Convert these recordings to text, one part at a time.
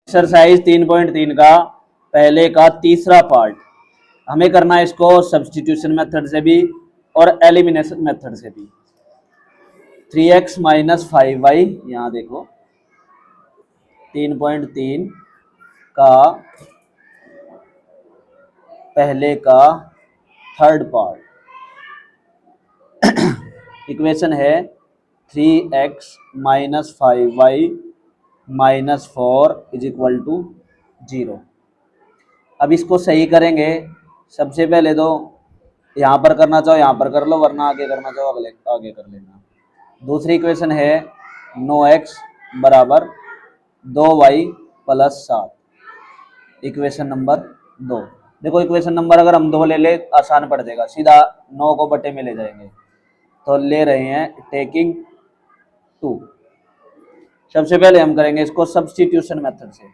Exercise 3.3 का पहले का तीसरा पार्ट हमें करना है इसको सब्स्टिट्यूशन मेथड से भी और एलिमिनेशन मेथड से भी। 3x माइनस 5y, यहाँ देखो 3.3 का पहले का थर्ड पार्ट। इक्वेशन है 3x minus 5y minus 4 is equal to 0। अब इसको सही करेंगे। सबसे पहले तो यहाँ पर करना चाहो यहाँ पर कर लो, वरना आगे करना चाहो अगले आगे कर लेना। दूसरी इक्वेशन है 9x बराबर 2y प्लस 7, इक्वेशन नंबर 2। देखो इक्वेशन नंबर अगर हम 2 ले ले आसान पड़ जाएगा, सीधा 9 को बटे में ले जाएंगे, तो ले रहे हैं टेकिंग 2। सबसे पहले हम करेंगे इसको सब्स्टिट्यूशन मेथड से।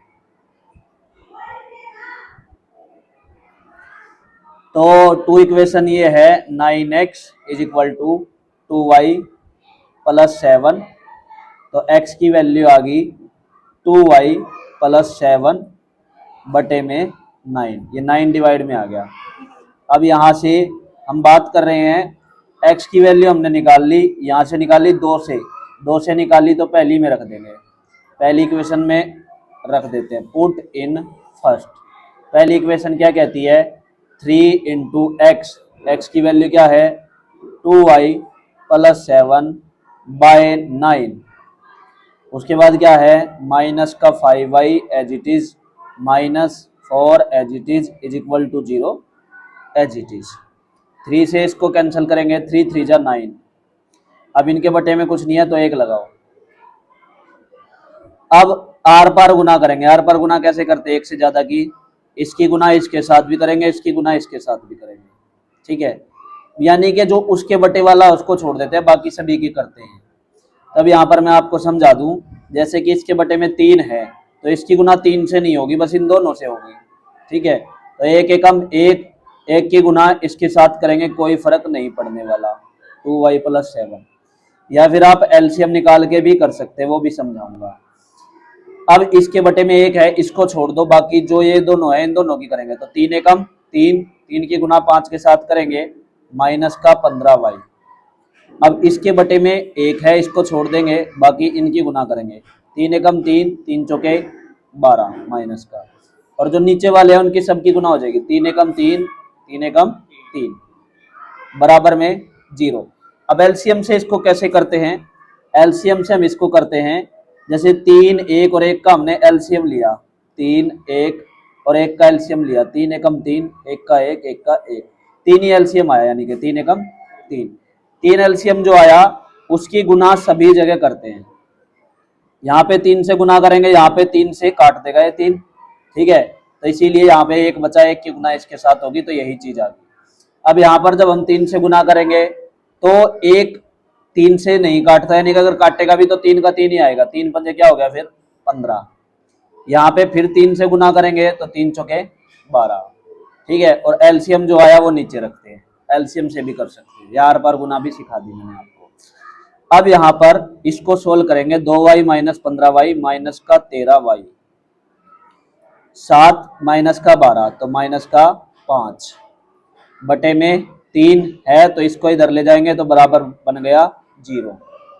तो 2 इक्वेशन ये है 9x is equal to 2y plus 7। तो x की वैल्यू आ गई 2y प्लस 7 बटे में 9, ये 9 डिवाइड में आ गया। अब यहाँ से हम बात कर रहे हैं x की वैल्यू हमने निकाल ली, यहाँ से निकाली 2 से निकाली, तो पहली में रख देंगे, पहली इक्वेशन में रख देते हैं, पुट इन फर्स्ट। पहली इक्वेशन क्या कहती है 3 इंटू एक्स, एक्स की वैल्यू क्या है 2y प्लस 7 बाय 9। उसके बाद क्या है माइनस का 5y as it is minus 4 as it is equal to 0 as it is. 3 से इसको कैंसिल करेंगे, 3 3 जा 9। अब इनके बटे में कुछ नहीं है तो 1 लगाओ। अब आर पार गुना करेंगे। आर पार गुना कैसे करते हैं, एक से ज्यादा की, इसकी गुना इसके साथ भी करेंगे, इसकी गुना इसके साथ भी करेंगे, ठीक है। यानी कि जो उसके बटे वाला उसको छोड़ देते हैं, बाकी सभी की करते हैं। तब यहाँ पर मैं आपको समझा दूं, जैसे कि इसके बटे में 3 है तो इसकी गुना 3 से नहीं होगी, बस इन दोनों से होगी, ठीक है। तो एक एकम एक की गुना इसके साथ करेंगे, कोई फर्क नहीं पड़ने वाला, 2y प्लस 7। या फिर आप एलसीएम निकाल के भी कर सकते हैं, वो भी समझाऊंगा। अब इसके बटे में 1 है, इसको छोड़ दो, बाकी जो ये दोनों है इन दोनों की करेंगे। तो 3 एकम 3, 3 की गुना 5 के साथ करेंगे, माइनस का 15y। अब इसके बटे में 1 है, इसको छोड़ देंगे, बाकी इनकी गुना करेंगे, 3 एकम 3, 3 चौके 12 माइनस का, और जो नीचे वाले हैं उनकी सबकी गुना हो जाएगी, 3 एकम 3, 3 एकम 3 बराबर में 0। अब एलसीएम से इसको कैसे करते हैं, एलसीएम से हम इसको करते हैं, जैसे 3 1 और 1 का हमने एलसीएम लिया, 3 1 और 1 का एलसीएम लिया, 3 एकम 3, 1 का 1, 1 का 1, 3 ही एलसीएम आया, यानी कि 3 एकम 3। 3 एलसीएम जो आया उसकी गुना सभी जगह करते हैं। यहाँ पे 3 से गुना करेंगे, यहाँ पे 3 से काट देगा ये 3, ठीक है। तो इसीलिए यहाँ पे 1 बचा, 1 की गुना इसके साथ होगी, तो यही चीज आ गई। अब यहाँ पर जब हम 3 से गुना करेंगे तो 1 3 से नहीं काटता, यानी कि अगर काटेगा भी तो 3 का 3 ही आएगा, 3 पंजे क्या हो गया फिर 15। यहाँ पे फिर 3 से गुना करेंगे तो 3 चौके 12, ठीक है। और एलसीएम जो आया वो नीचे रखते हैं, एलसीएम से भी कर सकते हैं, यार बार गुना भी सिखा दी मैंने आपको। अब यहाँ पर इसको सोल्व करेंगे, 2y माइनस 15y माइनस का 13y, 7 माइनस का 12 तो माइनस का 5 बटे में 3 है, तो इसको इधर ले जाएंगे तो बराबर बन गया 0।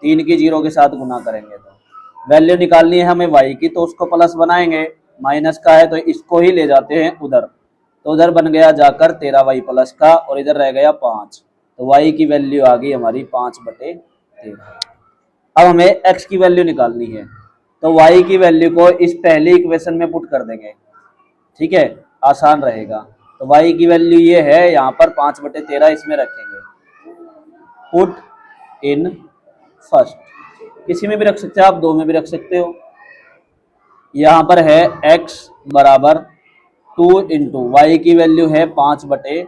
3 की 0 के साथ गुना करेंगे तो वैल्यू निकालनी है हमें y की, तो उसको प्लस बनाएंगे, माइनस का है तो इसको ही ले जाते हैं उधर, तो उधर बन गया जाकर 13y प्लस का, और इधर रह गया 5, तो y की वैल्यू आ गई हमारी 5 बटे 13। अब हमें x की वैल्यू निकालनी है, तो y की वैल्यू को इस पहली इक्वेशन में पुट कर देंगे, ठीक है, आसान रहेगा। तो y की वैल्यू ये है, यहाँ पर 5 बटे 13 इसमें रखेंगे, पुट इन फर्स्ट, किसी में भी रख सकते हो आप, 2 में भी रख सकते हो। यहाँ पर है x बराबर 2 इंटू वाई की वैल्यू है 5 बटे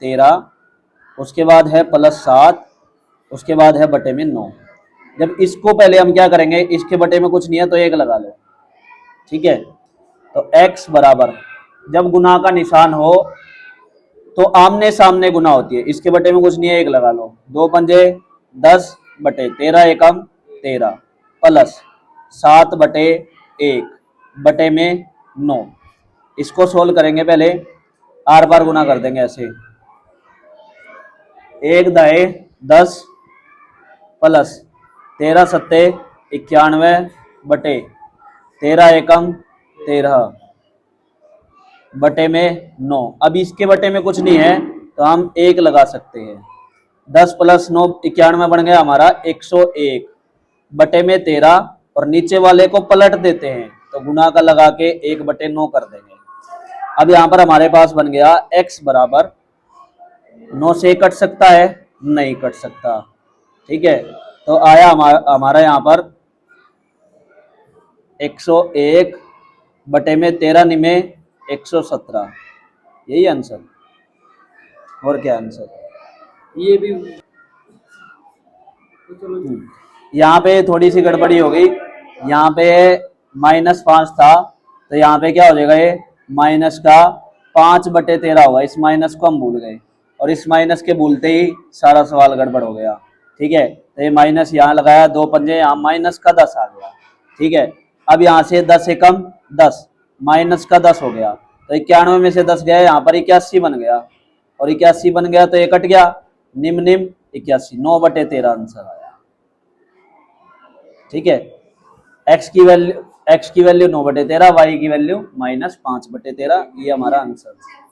13, उसके बाद है प्लस 7, उसके बाद है बटे में 9। जब इसको पहले हम क्या करेंगे, इसके बटे में कुछ नहीं है तो 1 लगा लो, ठीक है। तो x बराबर, जब गुना का निशान हो तो आमने सामने गुना होती है, इसके बटे में कुछ नहीं है 1 लगा लो, 2 पंजे 10 बटे 13 एकम 13 प्लस 7 बटे 1 बटे में 9। इसको सोल्व करेंगे, पहले आर पार गुना कर देंगे ऐसे, 1 दाए 10 प्लस 13 सत्ते 91 बटे 13 एकम 13 बटे में 9। अब इसके बटे में कुछ नहीं है तो हम 1 लगा सकते हैं। 10 प्लस 9 91 बन गया हमारा 101 बटे में 13, और नीचे वाले को पलट देते हैं तो गुना का लगा के 1 बटे 9 कर देंगे। अब यहाँ पर हमारे पास बन गया x बराबर 9 से कट सकता है, नहीं कट सकता, ठीक है। तो आया हमारा यहाँ पर 101 बटे में 13 निमे 117, यही आंसर। और क्या आंसर, ये भी यहाँ पे थोड़ी सी गड़बड़ी हो गई, यहाँ पे -5 था तो यहाँ पे क्या हो जाएगा, ये माइनस का 5 बटे 13 होगा। इस माइनस को हम भूल गए और इस माइनस के भूलते ही सारा सवाल गड़बड़ हो गया, ठीक है। तो ये माइनस यहाँ लगाया, 2 पंजे, यहाँ माइनस का 10 आ गया, ठीक है। अब यहाँ से 10 एकम 10, माइनस का 10 हो गया, तो 91 में से 10 गया, यहाँ पर 81 बन गया, और 81 बन गया तो ये कट गया, निम्न 81, 9 बटे 13 आंसर आया, ठीक है। x की वैल्यू 9 बटे 13, y की वैल्यू -5 बटे 13, ये हमारा आंसर है।